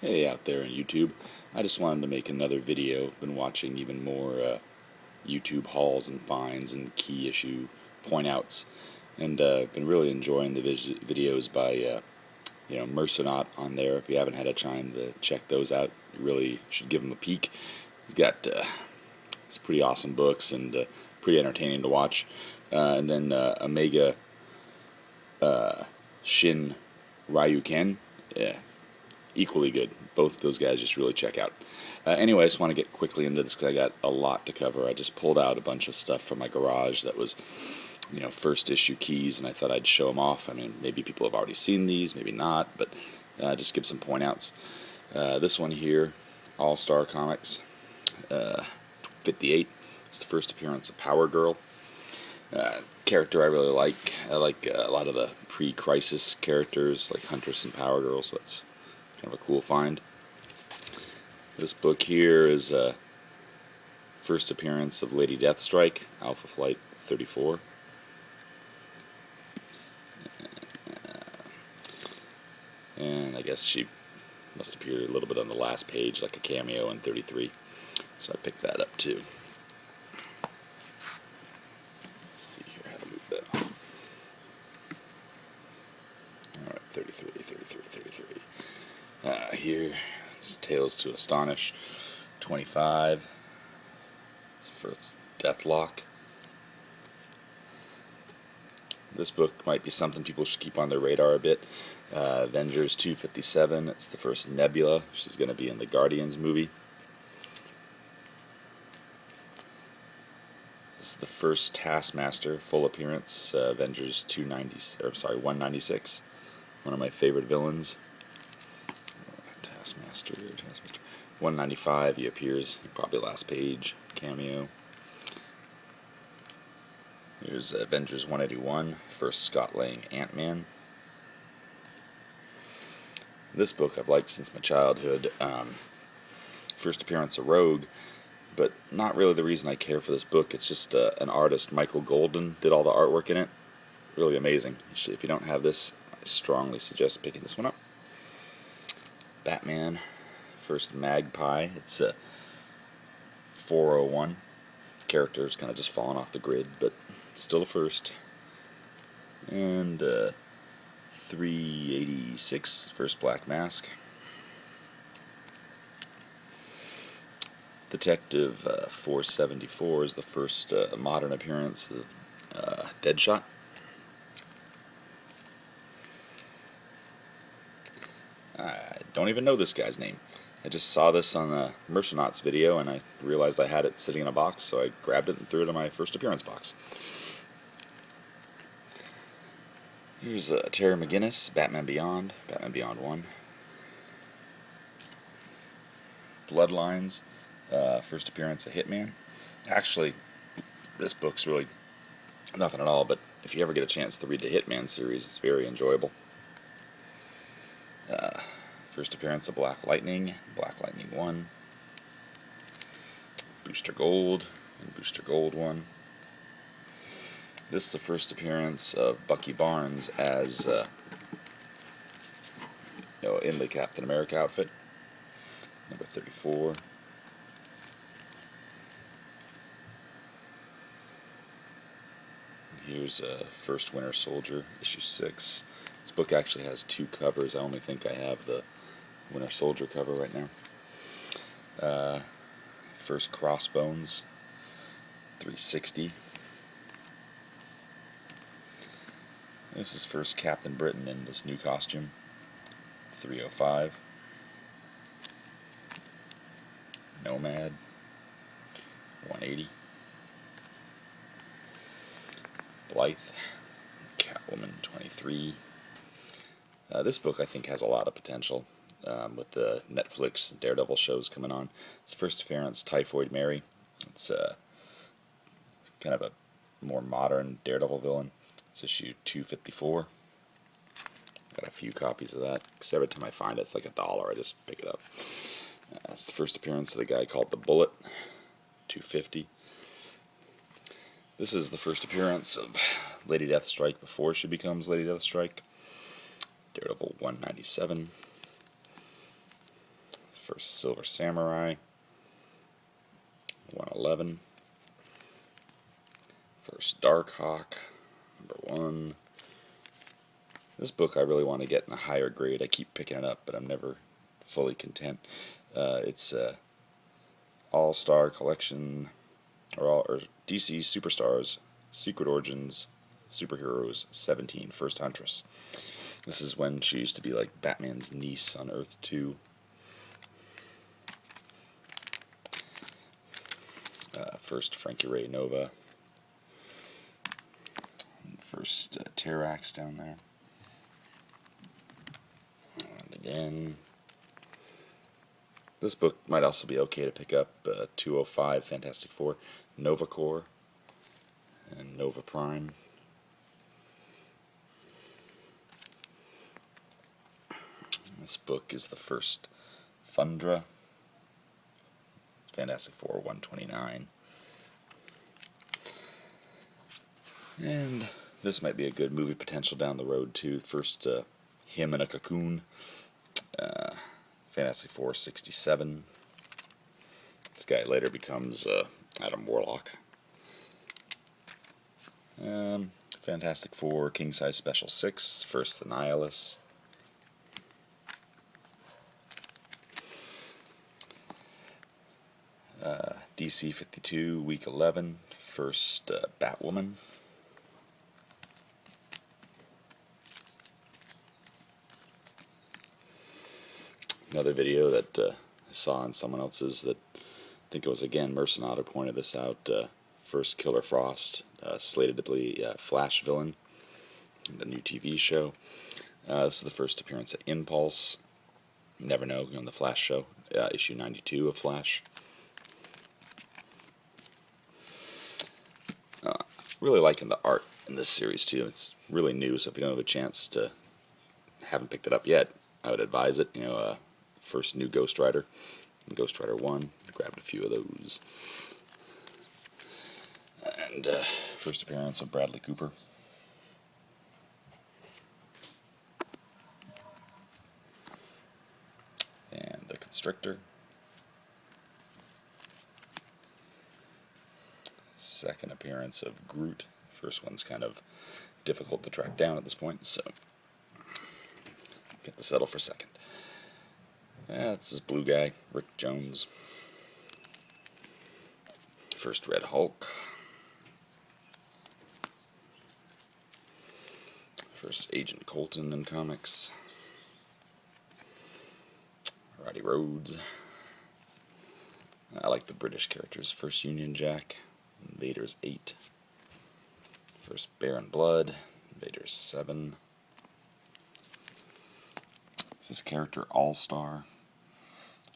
Hey out there on YouTube. I just wanted to make another video. Been watching even more YouTube hauls and finds and key issue point outs, and been really enjoying the videos by Mersonaut on there. If you haven't had a time to check those out, you really should give him a peek. He's got some pretty awesome books and pretty entertaining to watch. And then Omega Shin Ryuken. Yeah, equally good. Both of those guys just really check out. Anyway, I just want to get quickly into this because I got a lot to cover. I just pulled out a bunch of stuff from my garage that was, first issue keys, and I thought I'd show them off. I mean, maybe people have already seen these, maybe not, but just give some point outs. This one here, All Star Comics, 58. It's the first appearance of Power Girl. Character I really like. I like a lot of the pre-Crisis characters like Huntress and Power Girl, so that's kind of a cool find. This book here is first appearance of Lady Deathstrike, Alpha Flight 34. And I guess she must appear a little bit on the last page, like a cameo in 33. So I picked that up too. Let's see here how to move that on. Alright, 33. Here is Tales to Astonish, 25. It's the first Deathlock. This book might be something people should keep on their radar a bit. Avengers 257. It's the first Nebula. She's going to be in the Guardians movie. This is the first Taskmaster full appearance. Avengers 196. One of my favorite villains. Taskmaster. 195. He appears. Probably last page cameo. Here's Avengers 181, first Scott Lang Ant-Man. This book I've liked since my childhood. First appearance of Rogue, but not really the reason I care for this book. It's just an artist, Michael Golden, did all the artwork in it. Really amazing. If you don't have this, I strongly suggest picking this one up. Batman, first Magpie. It's a 401. Character's kind of just falling off the grid, but still a first. And 386, first Black Mask. Detective 474 is the first modern appearance of Deadshot. I don't even know this guy's name. I just saw this on the Mercenauts video and I realized I had it sitting in a box, so I grabbed it and threw it in my first appearance box. Here's Terry McGinnis, Batman Beyond 1. Bloodlines, first appearance of Hitman. Actually, this book's really nothing at all, but if you ever get a chance to read the Hitman series, it's very enjoyable. First appearance of Black Lightning 1. Booster Gold and Booster Gold 1. This is the first appearance of Bucky Barnes as in the Captain America outfit. Number 34. Here's First Winter Soldier, issue 6. This book actually has 2 covers. I only think I have the Winter Soldier cover right now. First Crossbones, 360. This is first Captain Britain in this new costume, 305. Nomad, 180. Blythe, Catwoman, 23. This book I think has a lot of potential with the Netflix Daredevil shows coming on. It's first appearance, Typhoid Mary. It's kind of a more modern Daredevil villain. It's issue 254. Got a few copies of that, because every time I find it, it's like $1. I just pick it up. It's the first appearance of the guy called the Bullet, 250. This is the first appearance of Lady Deathstrike before she becomes Lady Deathstrike. Daredevil 197. First Silver Samurai, 111. First Darkhawk, number 1. This book I really want to get in a higher grade. I keep picking it up, but I'm never fully content. It's All-Star Collection, or DC Superstars, Secret Origins, Superheroes 17, First Huntress. This is when she used to be like Batman's niece on Earth 2. First Frankie Ray Nova. First Terrax down there. And again. This book might also be okay to pick up. 205 Fantastic Four, Nova Corps, and Nova Prime. This book is the first Thundra, Fantastic Four 129. And this might be a good movie potential down the road too. First Him in a Cocoon, Fantastic Four 67. This guy later becomes Adam Warlock. Fantastic Four King Size Special 6, First the Nihilus. DC 52, Week 11, First Batwoman. Another video that I saw on someone else's, that I think it was again Mercenato pointed this out. First Killer Frost, slated to be Flash villain in the new TV show. This is the first appearance of Impulse. Never know, on the Flash show, issue 92 of Flash. Really liking the art in this series too. It's really new, so if you don't have a chance to, haven't picked it up yet, I would advise it. First new Ghost Rider, Ghost Rider 1, grabbed a few of those. And first appearance of Bradley Cooper. And the Constrictor. Second appearance of Groot. First one's kind of difficult to track down at this point, so get to settle for second. That's this blue guy, Rick Jones. First Red Hulk. First Agent Coulson in comics. Roddy Rhodes. I like the British characters. First Union Jack. Invaders 8. First Baron Blood. Invaders 7. It's this character All-Star.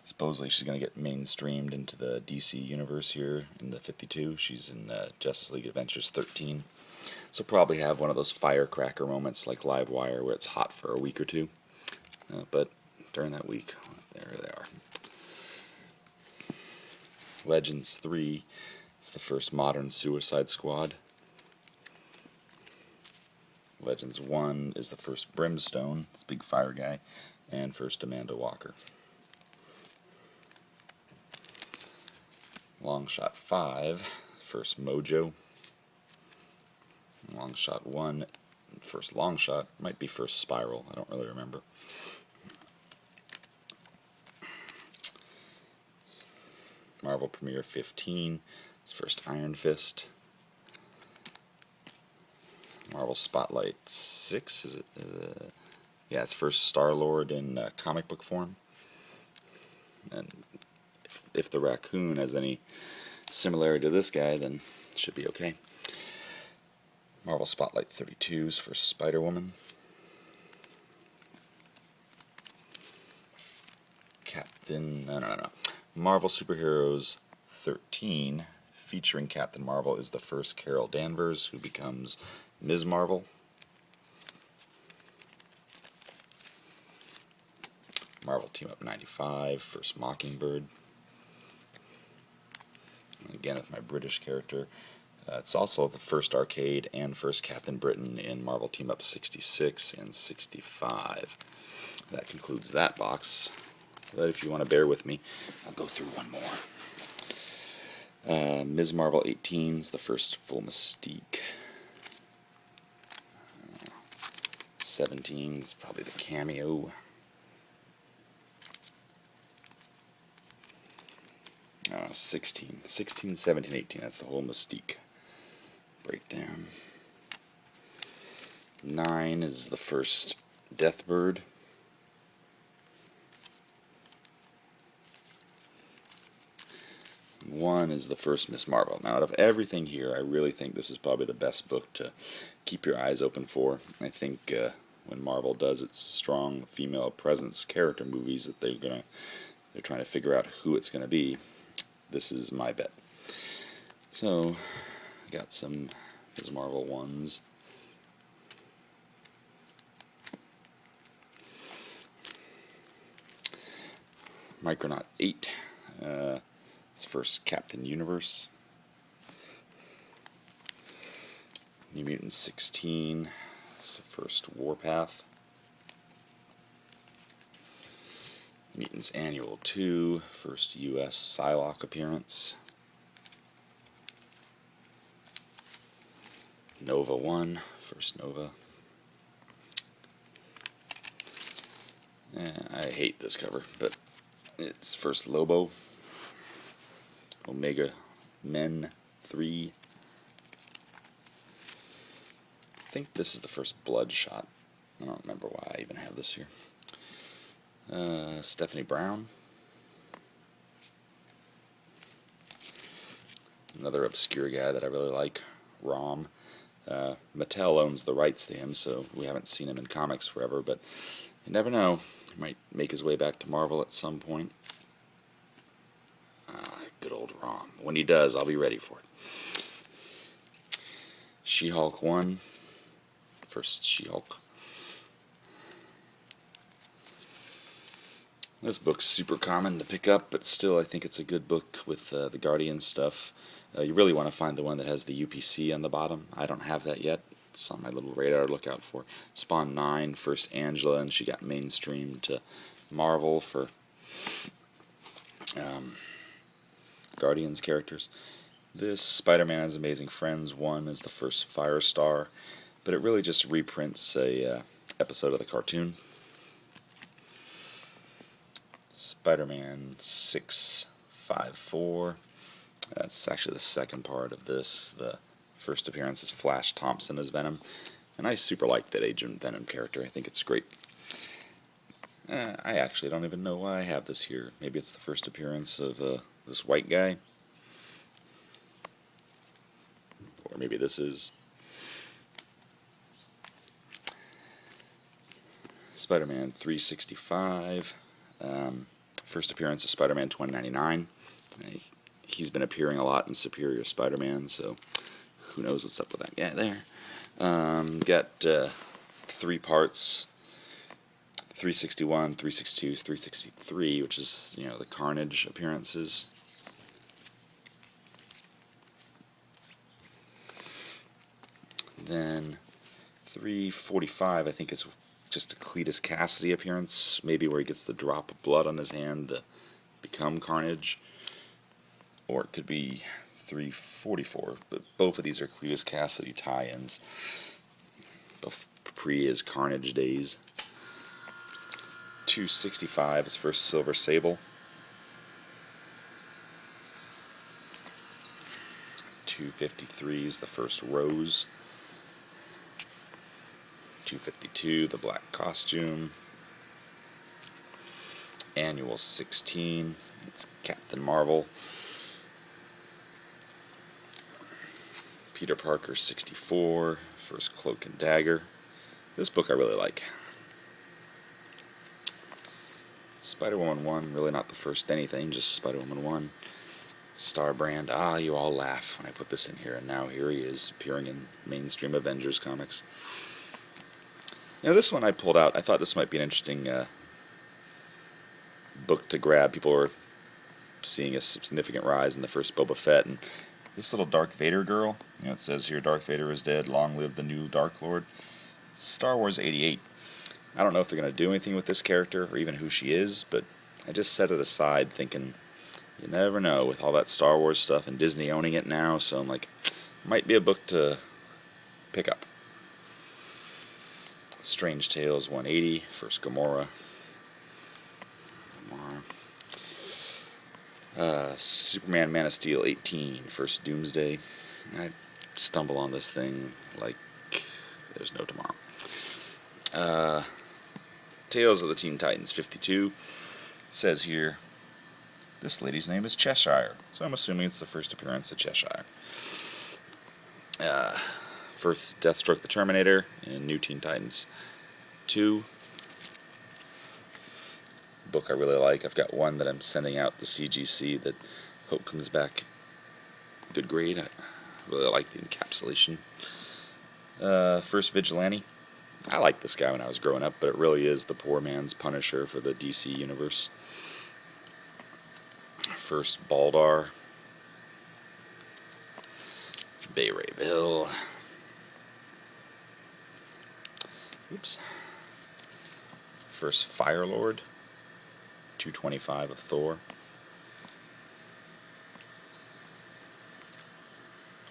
Supposedly she's going to get mainstreamed into the DC universe here in the 52. She's in Justice League Adventures 13. So probably have one of those firecracker moments like Livewire where it's hot for a week or two. But during that week, there they are. Legends 3. It's the first modern Suicide Squad. Legends 1 is the first Brimstone, this big fire guy, and first Amanda Walker. Longshot 5, first Mojo. Longshot 1, first Longshot, might be first Spiral, I don't really remember. Marvel Premiere 15, it's first Iron Fist. Marvel Spotlight 6, is it? Yeah, it's first Star-Lord in comic book form. And if the raccoon has any similarity to this guy, then it should be okay. Marvel Spotlight 32 is first Spider-Woman. Marvel Superheroes 13, featuring Captain Marvel, is the first Carol Danvers, who becomes Ms. Marvel. Marvel Team Up 95, first Mockingbird. Again with my British character. It's also the first Arcade and first Captain Britain in Marvel Team Up 66 and 65. That concludes that box. But if you want to bear with me, I'll go through one more. Ms. Marvel 18 is the first full Mystique. 17 is probably the cameo. 16, 17, 18, that's the whole Mystique breakdown. 9 is the first Deathbird. 1 is the first Miss Marvel. Now, out of everything here, I really think this is probably the best book to keep your eyes open for. I think when Marvel does its strong female presence character movies that they're trying to figure out who it's going to be, this is my bet. So, I got some Ms. Marvel ones. Micronaut 8. It's first Captain Universe. New Mutants 16. It's the first Warpath. Mutants Annual 2. First U.S. Psylocke appearance. Nova 1. First Nova. I hate this cover, but it's first Lobo. Omega Men 3. I think this is the first Bloodshot. I don't remember why I even have this here. Stephanie Brown. Another obscure guy that I really like, Rom. Mattel owns the rights to him, so we haven't seen him in comics forever, but you never know. He might make his way back to Marvel at some point. Good old Rom. When he does, I'll be ready for it. She-Hulk 1. First She-Hulk. This book's super common to pick up, but still I think it's a good book with the Guardian stuff. You really want to find the one that has the UPC on the bottom. I don't have that yet. It's on my little radar to look out for. Spawn 9, first Angela, and she got mainstreamed to Marvel for Guardians characters. This Spider-Man's Amazing Friends 1 is the first Firestar, but it really just reprints a episode of the cartoon. Spider-Man 654. That's actually the second part of this. The first appearance is Flash Thompson as Venom, and I super like that Agent Venom character. I think it's great. I actually don't even know why I have this here. Maybe it's the first appearance of this white guy. Or maybe this is Spider-Man 365. First appearance of Spider-Man 2099. He's been appearing a lot in Superior Spider-Man, so who knows what's up with that guy there. Got 3 parts. 361, 362, 363, which is, the Carnage appearances. Then 345, I think it's just a Cletus Cassidy appearance, maybe where he gets the drop of blood on his hand to become Carnage. Or it could be 344, but both of these are Cletus Cassidy tie-ins. Pre his Carnage days. 265 is first Silver Sable. 253 is the first Rose. 252, the black costume. Annual 16, it's Captain Marvel. Peter Parker 64, first Cloak and Dagger. This book I really like. Spider-Woman 1, really not the first anything, just Spider-Woman 1. Star Brand, you all laugh when I put this in here, and now here he is, appearing in mainstream Avengers comics. This one I pulled out. I thought this might be an interesting book to grab. People were seeing a significant rise in the first Boba Fett, and this little Darth Vader girl, it says here, Darth Vader is dead, long live the new Dark Lord. Star Wars 88. I don't know if they're going to do anything with this character, or even who she is, but I just set it aside thinking, you never know with all that Star Wars stuff and Disney owning it now, so I'm like, might be a book to pick up. Strange Tales 180, first Gamora. Superman Man of Steel 18, first Doomsday. I stumble on this thing like there's no tomorrow. Tales of the Teen Titans 52. It says here, this lady's name is Cheshire, so I'm assuming it's the first appearance of Cheshire. First Deathstroke the Terminator in New Teen Titans 2. Book I really like. I've got one that I'm sending out the CGC that hope comes back good grade. I really like the encapsulation. First Vigilante. I liked this guy when I was growing up, but it really is the poor man's Punisher for the DC universe. First Baldar. Bay Ray Bill. Oops. First Firelord. 225 of Thor.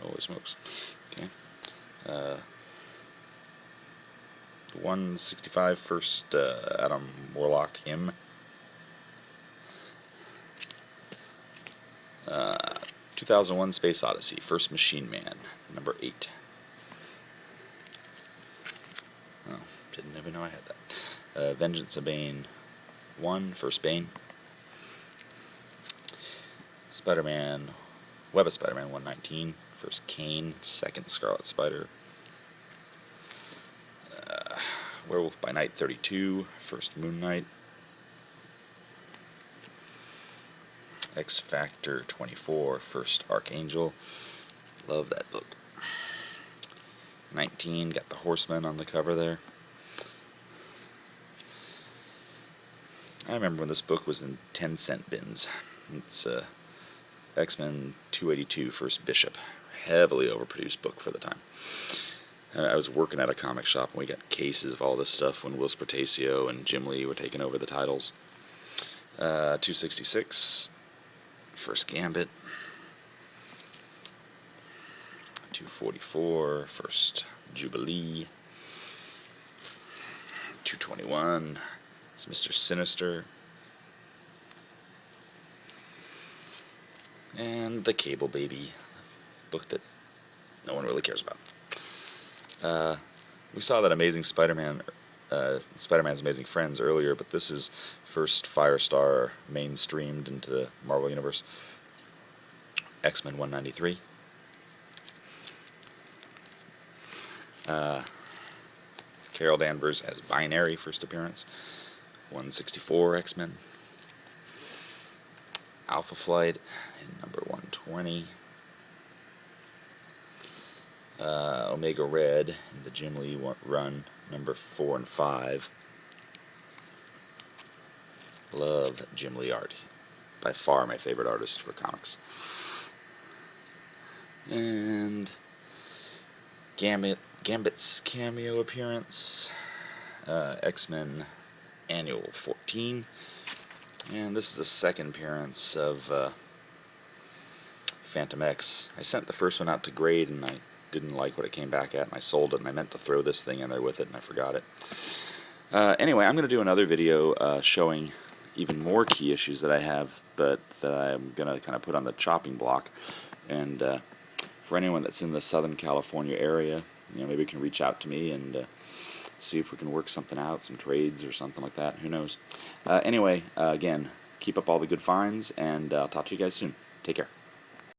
Holy smokes. Okay. 165 first Adam Warlock him. 2001 Space Odyssey, first Machine Man, number 8. Oh, didn't even know I had that. Vengeance of Bane 1, first Bane. Spider-Man, Web of Spider-Man 119, first Kane, second Scarlet Spider. Werewolf by Night 32, first Moon Knight. X Factor 24, first Archangel. Love that book. 19, got the Horseman on the cover there. I remember when this book was in 10-cent bins. It's X-Men 282, first Bishop. Heavily overproduced book for the time. I was working at a comic shop and we got cases of all this stuff when Whilce Portacio and Jim Lee were taking over the titles. 266, first Gambit. 244, first Jubilee. 221, it's Mr. Sinister. And The Cable Baby, book that no one really cares about. We saw that Amazing Spider-Man, Spider-Man's Amazing Friends earlier, but this is first Firestar mainstreamed into the Marvel Universe. X-Men 193. Carol Danvers as Binary, first appearance. 164 X-Men. Alpha Flight in number 120. Omega Red in the Jim Lee run, number 4 and 5. Love Jim Lee art. By far my favorite artist for comics. And Gambit's cameo appearance. X-Men Annual 14. And this is the second appearance of Phantom X. I sent the first one out to grade and I didn't like what it came back at and I sold it, and I meant to throw this thing in there with it and I forgot it. Anyway, I'm going to do another video showing even more key issues that I have, but that I'm going to kind of put on the chopping block. And for anyone that's in the Southern California area, you know, maybe you can reach out to me and see if we can work something out, some trades or something like that. Who knows? Anyway, again, keep up all the good finds, and I'll talk to you guys soon. Take care.